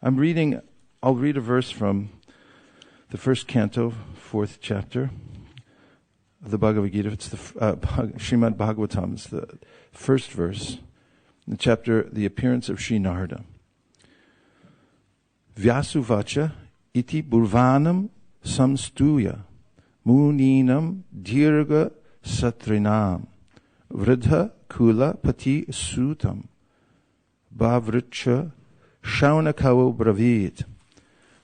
I'll read a verse from the first canto, 4th chapter of the Bhagavad Gita. It's the Srimad Bhagavatam. It's the first verse, the chapter, The Appearance of Sri Narada. Vyasuvacha iti burvanam samstuya muninam dirga satrinam vridha kula pati sutam bhavricha shaunakavo bravid.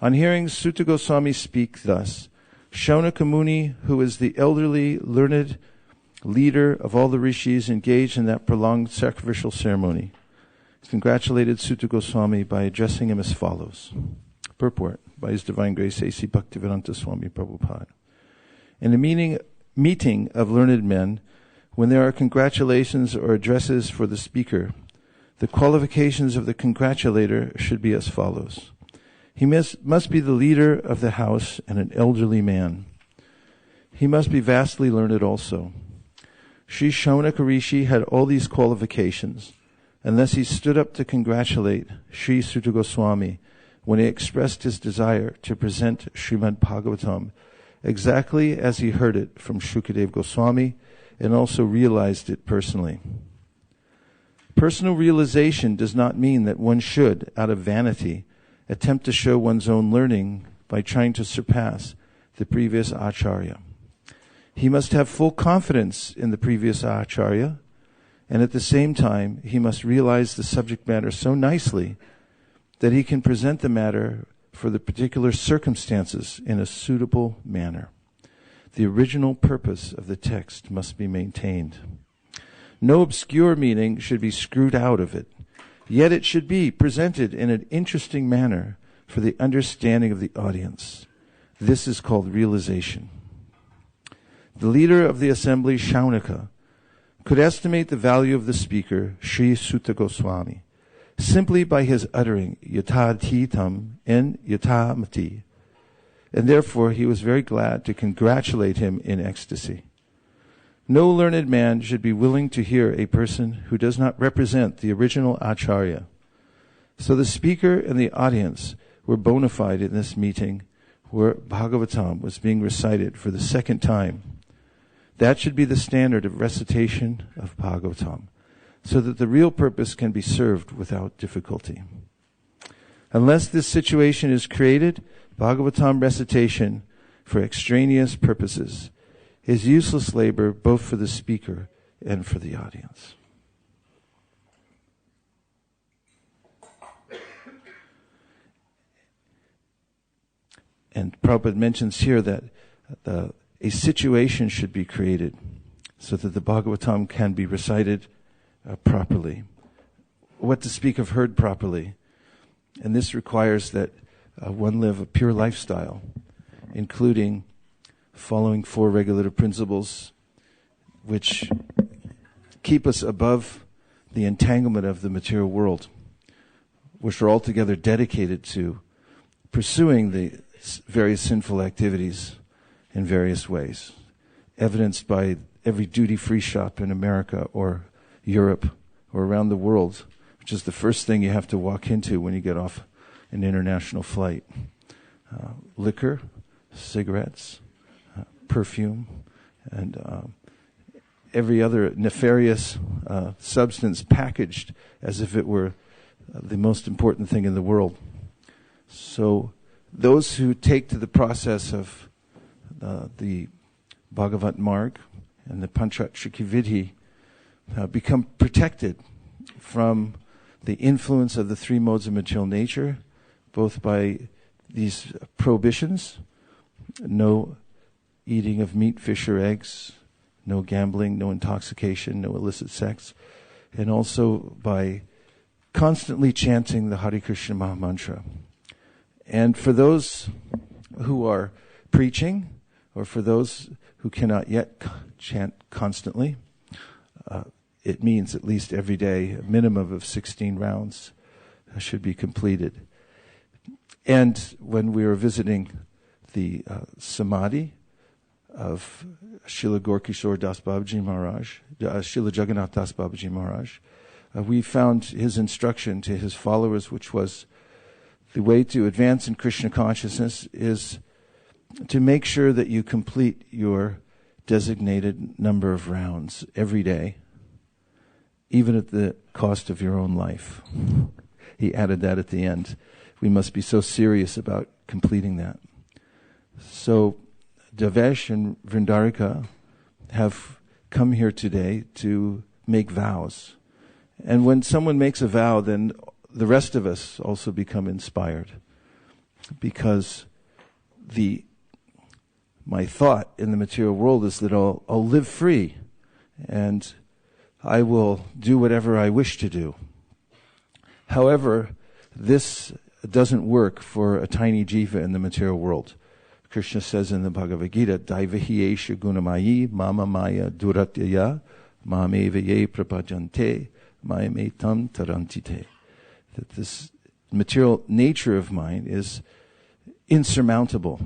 On hearing Sutta Goswami speak thus, Shaunaka Muni, who is the elderly, learned leader of all the rishis engaged in that prolonged sacrificial ceremony, congratulated Sutta Goswami by addressing him as follows. Purport by His Divine Grace A.C. Bhaktivedanta Swami Prabhupada. In a meeting of learned men, when there are congratulations or addresses for the speaker, the qualifications of the congratulator should be as follows. He must be the leader of the house and an elderly man. He must be vastly learned also. Sri Shaunaka Rishi had all these qualifications, unless he stood up to congratulate Sri Sutta Goswami when he expressed his desire to present Srimad Bhagavatam exactly as he heard it from Shukadev Goswami and also realized it personally. Personal realization does not mean that one should, out of vanity, attempt to show one's own learning by trying to surpass the previous acharya. He must have full confidence in the previous acharya, and at the same time, he must realize the subject matter so nicely that he can present the matter for the particular circumstances in a suitable manner. The original purpose of the text must be maintained. No obscure meaning should be screwed out of it, yet it should be presented in an interesting manner for the understanding of the audience. This is called realization. The leader of the assembly, Shaunaka, could estimate the value of the speaker, Sri Sutta Goswami, simply by his uttering yatatitam and yatamati, and therefore he was very glad to congratulate him in ecstasy. No learned man should be willing to hear a person who does not represent the original acharya. So the speaker and the audience were bona fide in this meeting where Bhagavatam was being recited for the second time. That should be the standard of recitation of Bhagavatam, so that the real purpose can be served without difficulty. Unless this situation is created, Bhagavatam recitation for extraneous purposes is useless labor both for the speaker and for the audience. And Prabhupada mentions here that a situation should be created so that the Bhagavatam can be recited properly. What to speak of heard properly. And this requires that one live a pure lifestyle, including following 4 regulative principles which keep us above the entanglement of the material world, which are altogether dedicated to pursuing the various sinful activities in various ways, evidenced by every duty-free shop in America or Europe or around the world, which is the first thing you have to walk into when you get off an international flight. Liquor, cigarettes, perfume, and every other nefarious substance packaged as if it were the most important thing in the world. So those who take to the process of the Bhagavat Marg and the Panchakshaki Vidhi become protected from the influence of the 3 modes of material nature, both by these prohibitions, no eating of meat, fish, or eggs, no gambling, no intoxication, no illicit sex, and also by constantly chanting the Hare Krishna Maha Mantra. And for those who are preaching, or for those who cannot yet chant constantly, it means at least every day a minimum of 16 rounds should be completed. And when we were visiting the Samadhi of Srila Gorkishore Das Babaji Maharaj, Srila Jagannath Das Babaji Maharaj, we found his instruction to his followers, which was the way to advance in Krishna consciousness is to make sure that you complete your designated number of rounds every day, even at the cost of your own life. He added that at the end. We must be so serious about completing that. So Devesh and Vrindarika have come here today to make vows. And when someone makes a vow, then the rest of us also become inspired. Because my thought in the material world is that I'll live free and I will do whatever I wish to do. However, this doesn't work for a tiny jiva in the material world. Krishna says in the Bhagavad Gita, Daivahi esha gunamayi mama maya duratyaya mameva ye prapajante mayametam tarantite. That this material nature of mine is insurmountable.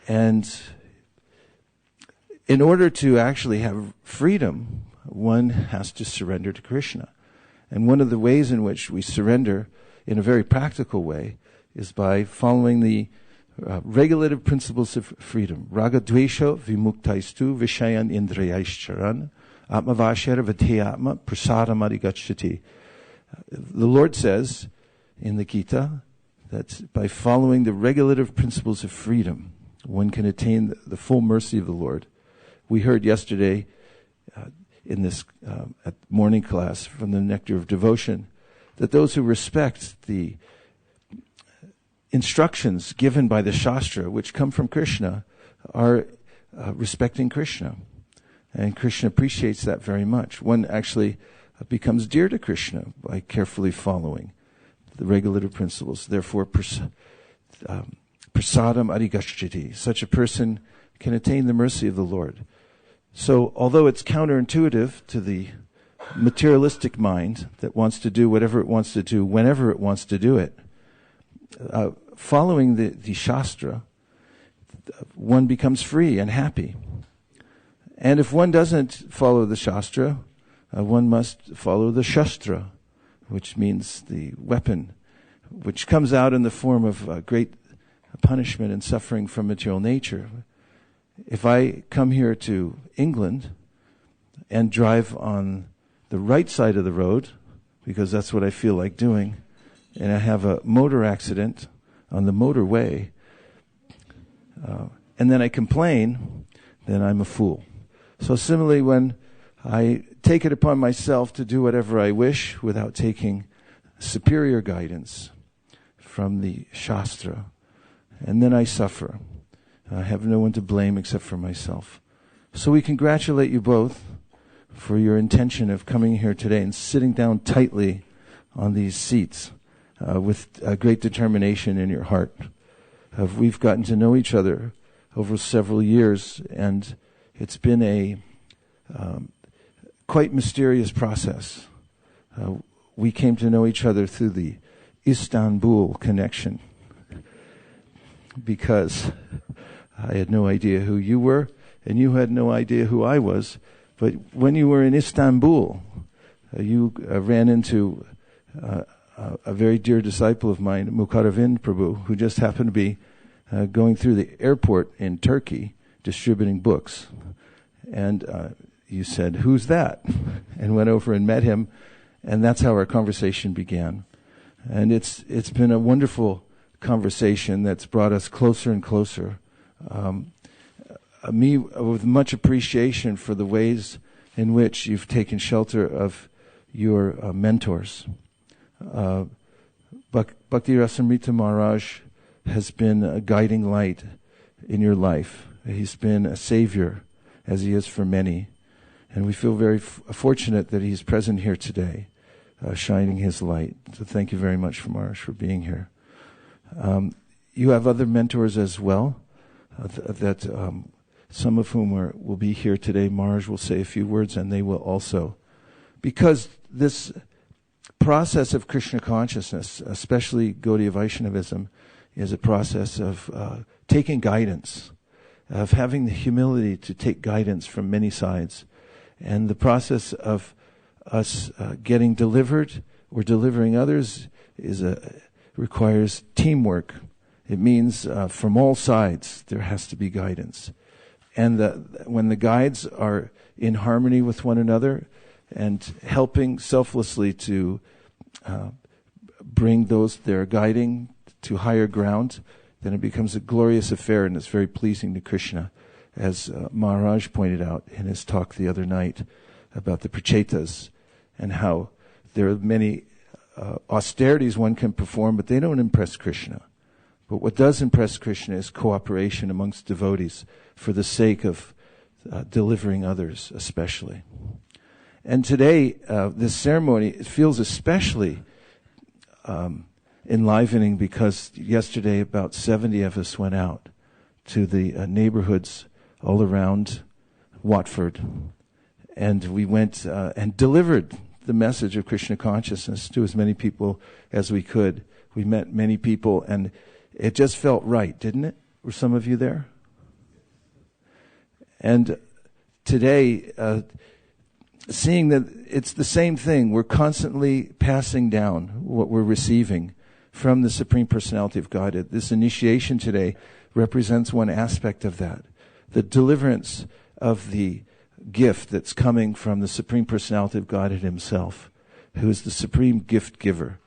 And in order to actually have freedom, one has to surrender to Krishna. And one of the ways in which we surrender in a very practical way is by following the regulative principles of freedom. Raga dvesha vimuktaistu vishayan indriyaischaran atmavashera vidhyatma prasadam adhigacchati. The Lord says in the Gita that by following the regulative principles of freedom, one can attain the full mercy of the Lord. We heard yesterday in this at morning class from the Nectar of Devotion that those who respect the instructions given by the Shastra, which come from Krishna, are respecting Krishna. And Krishna appreciates that very much. One actually becomes dear to Krishna by carefully following the regulative principles. Therefore, prasadam adhigacchati. Such a person can attain the mercy of the Lord. So, although it's counterintuitive to the materialistic mind that wants to do whatever it wants to do, whenever it wants to do it, following the Shastra, one becomes free and happy. And if one doesn't follow the Shastra, one must follow the Shastra, which means the weapon, which comes out in the form of great punishment and suffering from material nature. If I come here to England and drive on the right side of the road, because that's what I feel like doing, and I have a motor accident on the motorway, and then I complain, then I'm a fool. So similarly, when I take it upon myself to do whatever I wish without taking superior guidance from the Shastra, and then I suffer. I have no one to blame except for myself. So we congratulate you both for your intention of coming here today and sitting down tightly on these seats with great determination in your heart. We've gotten to know each other over several years, and it's been a quite mysterious process. We came to know each other through the Istanbul connection because I had no idea who you were, and you had no idea who I was. But when you were in Istanbul, you ran into a very dear disciple of mine, Mukharavind Prabhu, who just happened to be going through the airport in Turkey distributing books. And you said, "Who's that?" and went over and met him, and that's how our conversation began. And it's been a wonderful conversation that's brought us closer and closer. Me with much appreciation for the ways in which you've taken shelter of your mentors. Bhakti Rasamrita Maharaj has been a guiding light in your life. He's been a savior, as he is for many. And we feel very fortunate that he's present here today, shining his light. So thank you very much, Maharaj, for being here. You have other mentors as well, that some of whom will be here today. Maharaj will say a few words, and they will also. Because this process of Krishna consciousness, especially Gaudiya Vaishnavism, is a process of taking guidance, of having the humility to take guidance from many sides. And the process of us getting delivered or delivering others is requires teamwork. It means from all sides there has to be guidance. And when the guides are in harmony with one another and helping selflessly to bring those they're guiding to higher ground, then it becomes a glorious affair, and it's very pleasing to Krishna, as Maharaj pointed out in his talk the other night about the prachetas and how there are many austerities one can perform, but they don't impress Krishna. But what does impress Krishna is cooperation amongst devotees for the sake of delivering others, especially. And today, this ceremony, it feels especially enlivening because yesterday about 70 of us went out to the neighborhoods all around Watford. And we went and delivered the message of Krishna consciousness to as many people as we could. We met many people, and it just felt right, didn't it? Were some of you there? And today, seeing that it's the same thing, we're constantly passing down what we're receiving from the Supreme Personality of Godhead. This initiation today represents one aspect of that, the deliverance of the gift that's coming from the Supreme Personality of Godhead himself, who is the supreme gift giver.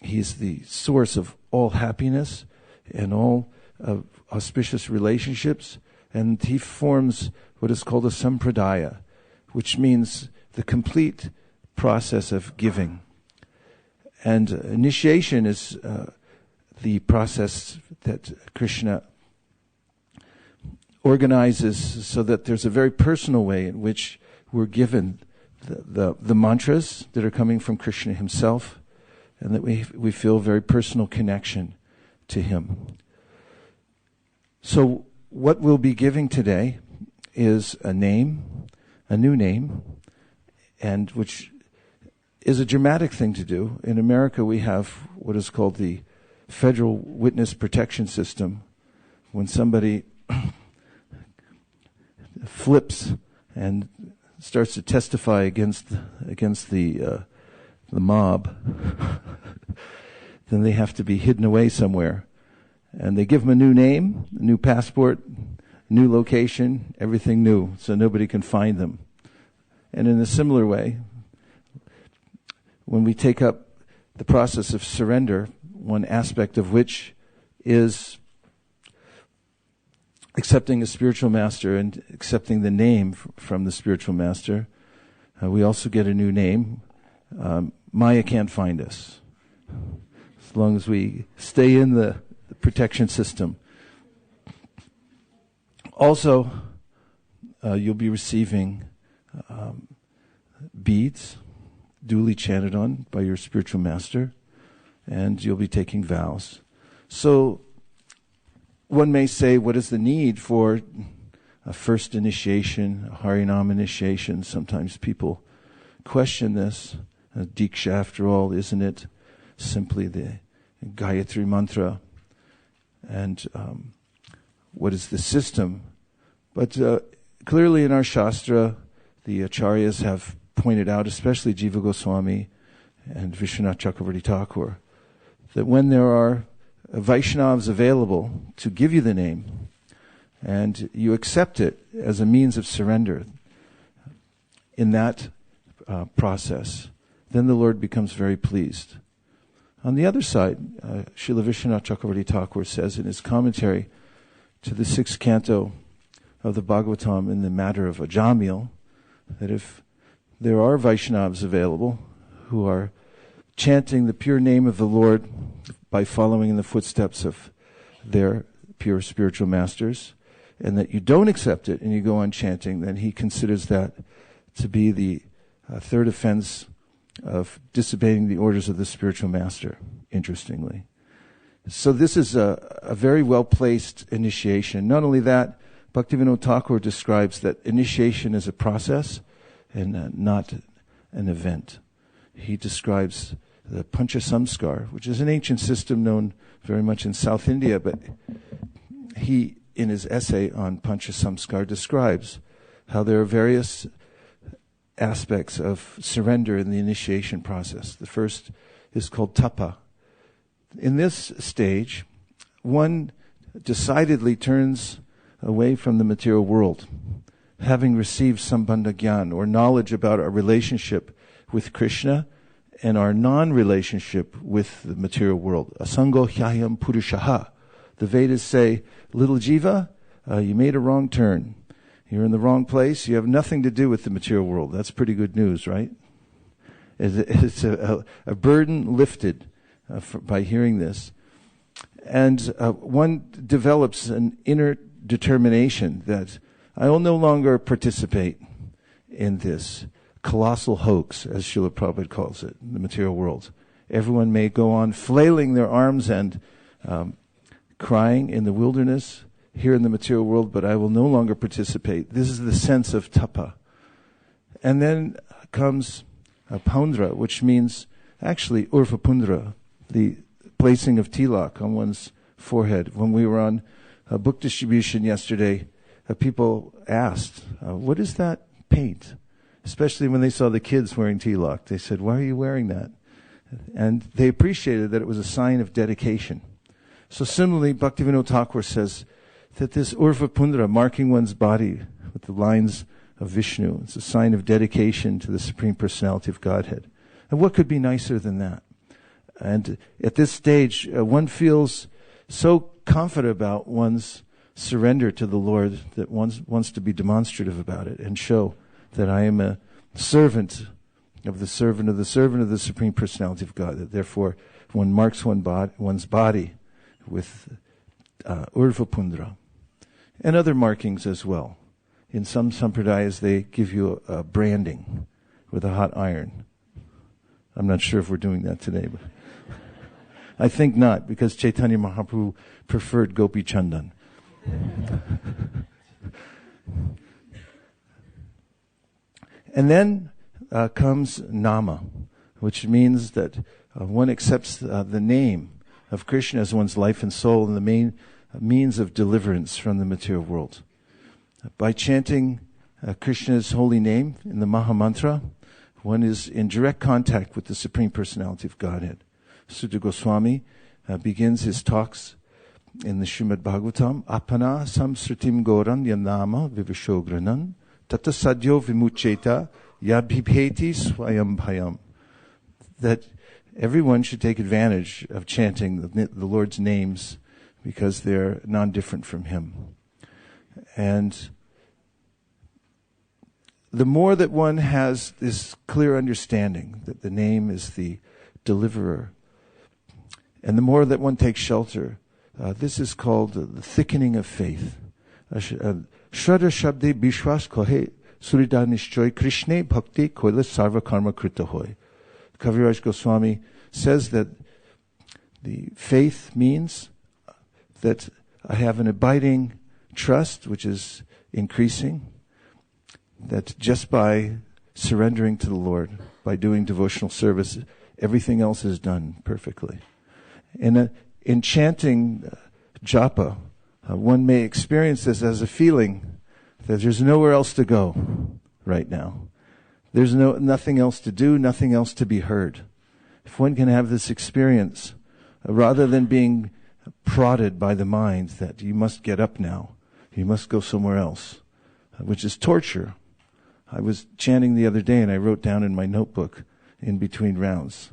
He's the source of all happiness and all auspicious relationships, and he forms what is called a sampradaya, which means the complete process of giving. And initiation is the process that Krishna organizes so that there's a very personal way in which we're given the mantras that are coming from Krishna himself, and that we feel a very personal connection to him. So what we'll be giving today is a name, a new name, and which is a dramatic thing to do. In America, we have what is called the Federal Witness Protection System. When somebody flips and starts to testify against the mob, then they have to be hidden away somewhere. And they give them a new name, a new passport, new location, everything new, so nobody can find them. And in a similar way, when we take up the process of surrender, one aspect of which is accepting a spiritual master and accepting the name from the spiritual master, we also get a new name. Maya can't find us, as long as we stay in the protection system. Also, you'll be receiving beads duly chanted on by your spiritual master, and you'll be taking vows. So one may say, what is the need for a first initiation, a Harinam initiation? Sometimes people question this. Diksha, after all, isn't it simply the Gayatri mantra? And what is the system? But clearly in our Shastra, the Acharyas have pointed out, especially Jiva Goswami and Vishwanath Chakravarti Thakur, that when there are Vaishnavas available to give you the name, and you accept it as a means of surrender in that process, then the Lord becomes very pleased. On the other side, Srila Vishwanath Chakravarti Thakur says in his commentary to the 6th canto of the Bhagavatam in the matter of Ajamil, that if there are Vaishnavas available who are chanting the pure name of the Lord by following in the footsteps of their pure spiritual masters, and that you don't accept it and you go on chanting, then he considers that to be the third offense of disobeying the orders of the spiritual master, interestingly. So this is a very well-placed initiation. Not only that, Bhaktivinoda Thakur describes that initiation is a process and not an event. He describes the Pancha Samskar, which is an ancient system known very much in South India, but he, in his essay on Pancha Samskar, describes how there are various aspects of surrender in the initiation process. The first is called tapa. in this stage, one decidedly turns away from the material world, having received sambandha gyan, or knowledge about our relationship with Krishna and our non-relationship with the material world. Asango hyayam purushaha. The Vedas say, little jiva, you made a wrong turn. You're in the wrong place. You have nothing to do with the material world. That's pretty good news, right? It's a burden lifted by hearing this. And one develops an inner determination that I will no longer participate in this colossal hoax, as Srila Prabhupada calls it, in the material world. Everyone may go on flailing their arms and crying in the wilderness here in the material world, but I will no longer participate. This is the sense of tapa. And then comes Paundra, which means actually Urva Pundra, the placing of tilak on one's forehead. When we were on book distribution yesterday, people asked, what is that paint? Especially when they saw the kids wearing tilak. They said, why are you wearing that? And they appreciated that it was a sign of dedication. So similarly, Bhaktivinoda Thakur says that this Urva Pundra, marking one's body with the lines of Vishnu, it's a sign of dedication to the Supreme Personality of Godhead. And what could be nicer than that? And at this stage, one feels so confident about one's surrender to the Lord that one wants to be demonstrative about it and show that I am a servant of the servant of the servant of the Supreme Personality of God. That therefore, one marks one's body with Urva Pundra. And other markings as well. In some sampradayas, they give you a branding with a hot iron. I'm not sure if we're doing that today, but I think not, because Chaitanya Mahaprabhu preferred Gopi Chandan. And then comes Nama, which means that one accepts the name of Krishna as one's life and soul and the main means of deliverance from the material world. By chanting Krishna's holy name in the Maha Mantra, one is in direct contact with the Supreme Personality of Godhead. Sutta Goswami begins his talks in the Srimad Bhagavatam, Apana samsritim goran yanama vivishogranam tata sadyo vimucheta yabhibheti swayam bhayam. That everyone should take advantage of chanting the Lord's names because they're non-different from Him. And the more that one has this clear understanding that the name is the deliverer, and the more that one takes shelter, this is called the thickening of faith. Shraddha Shabde Bishwas Kohe Surida Nishchoy Krishne Bhakti Koila Sarva Karma Krita Hoy. Kaviraj Goswami says that the faith means that I have an abiding trust, which is increasing, that just by surrendering to the Lord, by doing devotional service, everything else is done perfectly. In chanting japa, one may experience this as a feeling that there's nowhere else to go right now. There's nothing else to do, nothing else to be heard. If one can have this experience, rather than being prodded by the mind that you must get up now, you must go somewhere else, which is torture. I was chanting the other day and I wrote down in my notebook in between rounds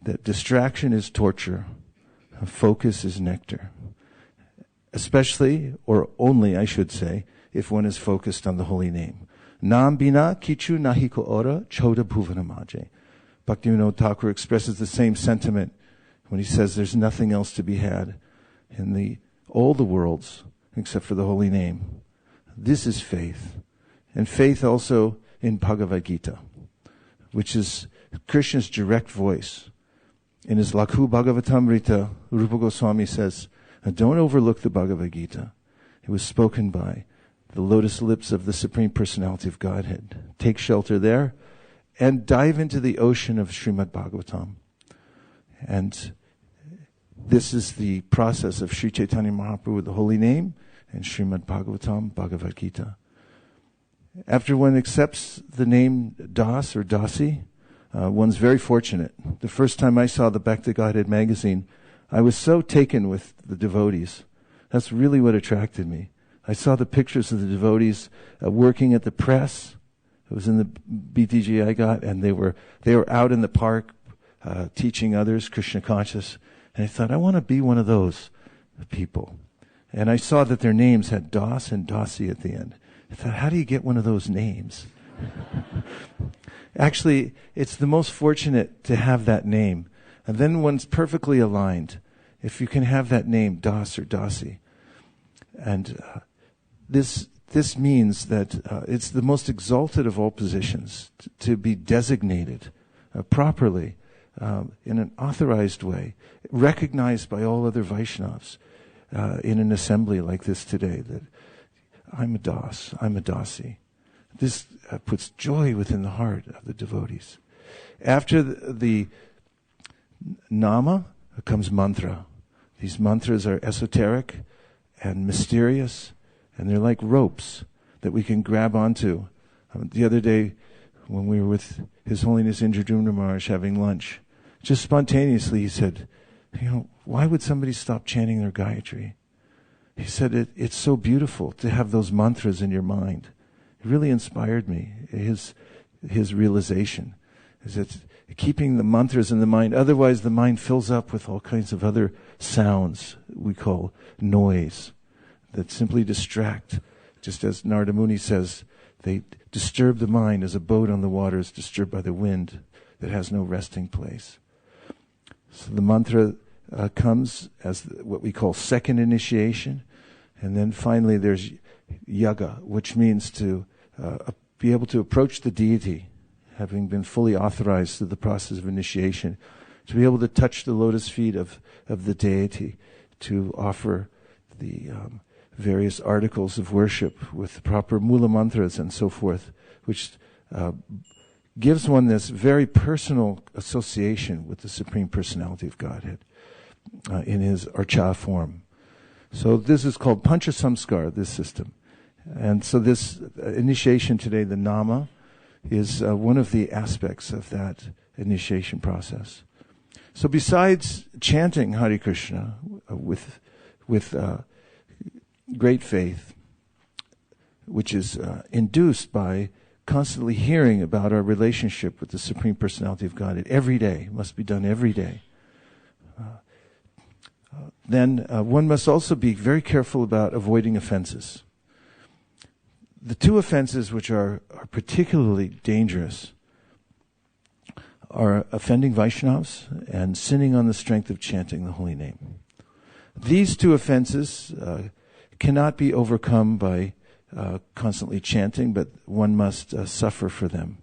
that distraction is torture, focus is nectar. Especially, or only I should say, if one is focused on the holy name. Nam bina kichu nahiko ora choda bhuvanamaje. Bhaktivinoda Thakur expresses the same sentiment when he says there's nothing else to be had in all the worlds except for the holy name. This is faith. And faith also in Bhagavad Gita, which is Krishna's direct voice. In his Lakhu Bhagavatamrita, Rupa Goswami says, don't overlook the Bhagavad Gita. It was spoken by the lotus lips of the Supreme Personality of Godhead. Take shelter there and dive into the ocean of Srimad Bhagavatam. And this is the process of Sri Chaitanya Mahaprabhu with the holy name and Srimad Bhagavatam, Bhagavad Gita. After one accepts the name Das or Dasi, One's very fortunate. The first time I saw the Back to Godhead magazine, I was so taken with the devotees. That's really what attracted me. I saw the pictures of the devotees working at the press. It was in the BTG I got, and they were out in the park teaching others Krishna conscious. And I thought, I want to be one of those people. And I saw that their names had Das and Dasi at the end. I thought, how do you get one of those names? Actually, it's the most fortunate to have that name. And then one's perfectly aligned. If you can have that name, Das or Dasi. And this means that it's the most exalted of all positions to be designated properly in an authorized way, recognized by all other Vaishnavas in an assembly like this today, that I'm a Das, I'm a Dasi. This puts joy within the heart of the devotees. After the nama comes mantra. These mantras are esoteric and mysterious, and they're like ropes that we can grab onto. The other day, when we were with His Holiness Indradyumna Maharaj having lunch, just spontaneously he said, why would somebody stop chanting their Gayatri? He said, it's so beautiful to have those mantras in your mind. It really inspired me. His realization is that keeping the mantras in the mind, otherwise the mind fills up with all kinds of other sounds we call noise that simply distract. Just as Narada Muni says, they disturb the mind as a boat on the water is disturbed by the wind that has no resting place. So the mantra comes as what we call second initiation, and then finally there's yaga, which means to be able to approach the deity, having been fully authorized through the process of initiation, to be able to touch the lotus feet of the deity, to offer the various articles of worship with the proper mula mantras and so forth, which gives one this very personal association with the Supreme Personality of Godhead in his archa form. So this is called Pancha Samskar, this system. And so this initiation today, the nama, is one of the aspects of that initiation process. So besides chanting Hare Krishna with great faith, which is induced by constantly hearing about our relationship with the Supreme Personality of Godhead every day, must be done every day, then one must also be very careful about avoiding offenses. The two offenses which are particularly dangerous are offending Vaishnavas and sinning on the strength of chanting the holy name. These two offenses cannot be overcome by constantly chanting, but one must suffer for them,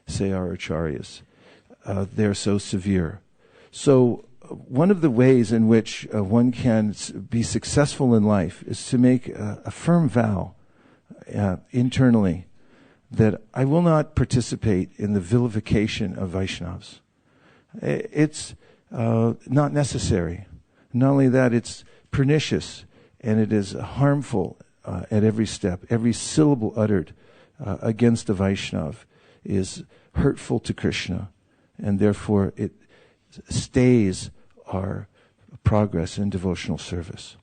say our acharyas. They're so severe. So one of the ways in which one can be successful in life is to make a firm vow internally that I will not participate in the vilification of Vaishnavas. It's not necessary. Not only that, it's pernicious and it is harmful at every step. Every syllable uttered against a Vaishnav is hurtful to Krishna, and therefore it stays our progress in devotional service.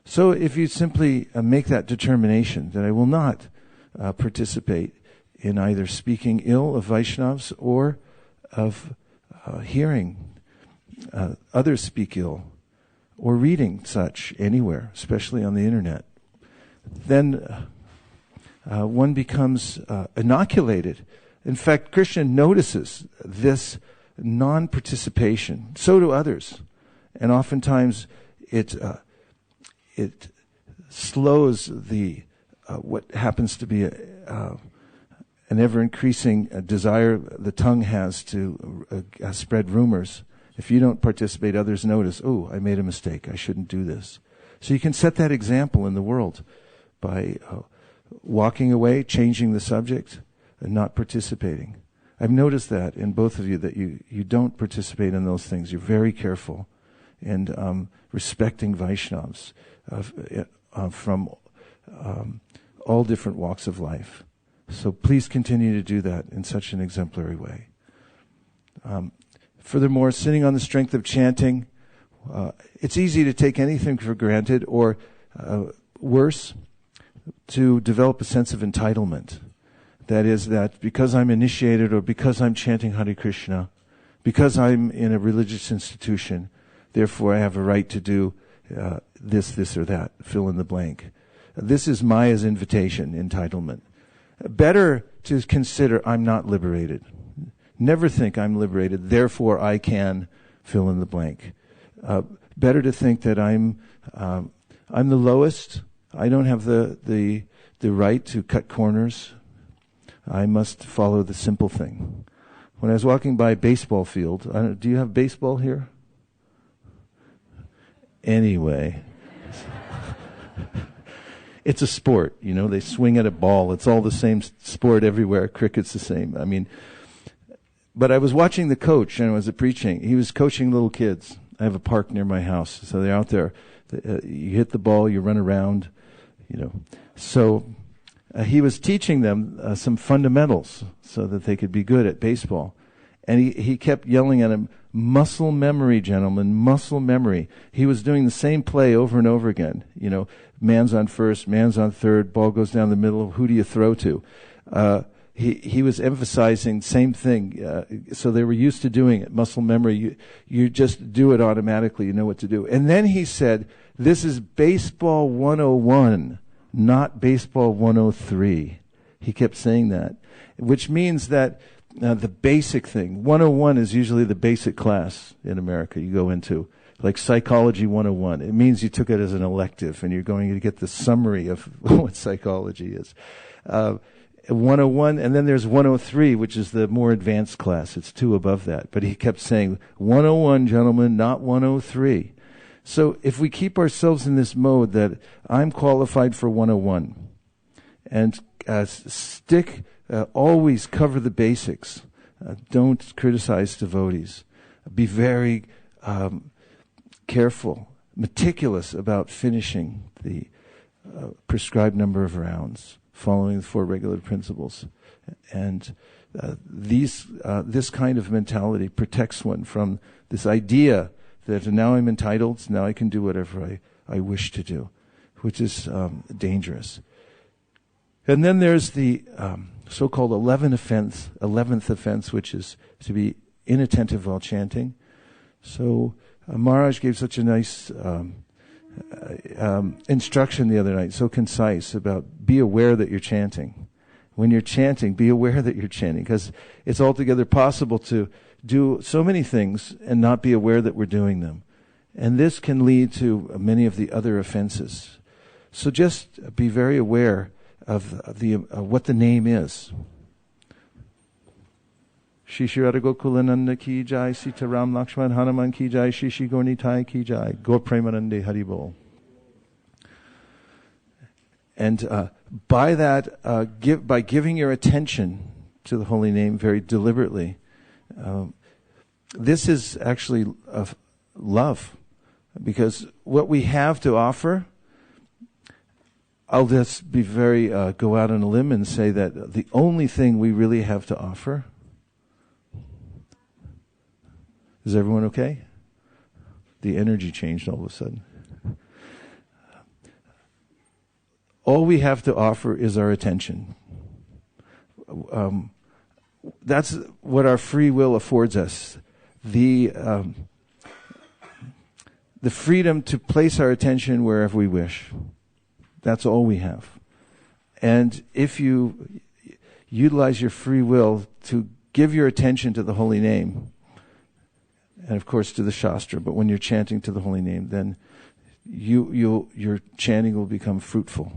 So if you simply make that determination that I will not participate in either speaking ill of Vaishnavas or of hearing others speak ill or reading such anywhere, especially on the internet, then one becomes inoculated. In fact, Krishna notices this non-participation. So do others. And oftentimes it slows the what happens to be an ever-increasing desire the tongue has to spread rumors. If you don't participate, others notice, oh, I made a mistake. I shouldn't do this. So you can set that example in the world by walking away, changing the subject, and not participating. I've noticed that in both of you, that you don't participate in those things. You're very careful in respecting Vaishnavas from all different walks of life. So please continue to do that in such an exemplary way. Furthermore, sitting on the strength of chanting, it's easy to take anything for granted, or worse, to develop a sense of entitlement. That is, that because I'm initiated or because I'm chanting Hare Krishna, because I'm in a religious institution, therefore I have a right to do this, or that, fill in the blank. This is Maya's invitation, entitlement. Better to consider I'm not liberated. Never think I'm liberated, therefore I can fill in the blank. Better to think that I'm the lowest. I don't have the right to cut corners. I must follow the simple thing. When I was walking by a baseball field, do you have baseball here? Anyway, it's a sport, they swing at a ball. It's all the same sport everywhere. Cricket's the same. But I was watching the coach, and I was preaching. He was coaching little kids. I have a park near my house, so they're out there. You hit the ball, you run around, So he was teaching them some fundamentals so that they could be good at baseball. And he kept yelling at him, muscle memory, gentlemen, muscle memory. He was doing the same play over and over again. Man's on first, man's on third, ball goes down the middle, who do you throw to? He was emphasizing same thing. So they were used to doing it, muscle memory. You just do it automatically, you know what to do. And then he said, this is baseball 101, not baseball 103. He kept saying that, which means that the basic thing, 101 is usually the basic class in America you go into, like psychology 101. It means you took it as an elective and you're going to get the summary of what psychology is. 101, and then there's 103, which is the more advanced class. It's 2 above that. But he kept saying, 101, gentlemen, not 103. So if we keep ourselves in this mode that I'm qualified for 101, and always cover the basics. Don't criticize devotees. Be very careful, meticulous about finishing the prescribed number of rounds, following the 4 regular principles. And this kind of mentality protects one from this idea that now I'm entitled, so now I can do whatever I wish to do, which is dangerous. And then there's the so-called 11th offense, which is to be inattentive while chanting. So Maharaj gave such a nice instruction the other night, so concise, about be aware that you're chanting. When you're chanting, be aware that you're chanting, because it's altogether possible to do so many things and not be aware that we're doing them. And this can lead to many of the other offenses. So just be very aware of what the name is. Shri Shri Radha Gokulananda ki jai, Sita Ram Lakshman Hanuman ki jai, Shri Shri Gaurnitai ki jai, Gaur Premanande Hari Bol. And by that, by giving your attention to the holy name very deliberately, this is actually love, because what we have to offer, I'll just be very go out on a limb and say that the only thing we really have to offer. Is everyone okay? The energy changed all of a sudden. All we have to offer is our attention. That's what our free will affords us. The freedom to place our attention wherever we wish. That's all we have. And if you utilize your free will to give your attention to the holy name, and of course to the Shastra, but when you're chanting to the holy name, then your chanting will become fruitful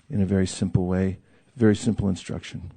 in a very simple way, very simple instruction.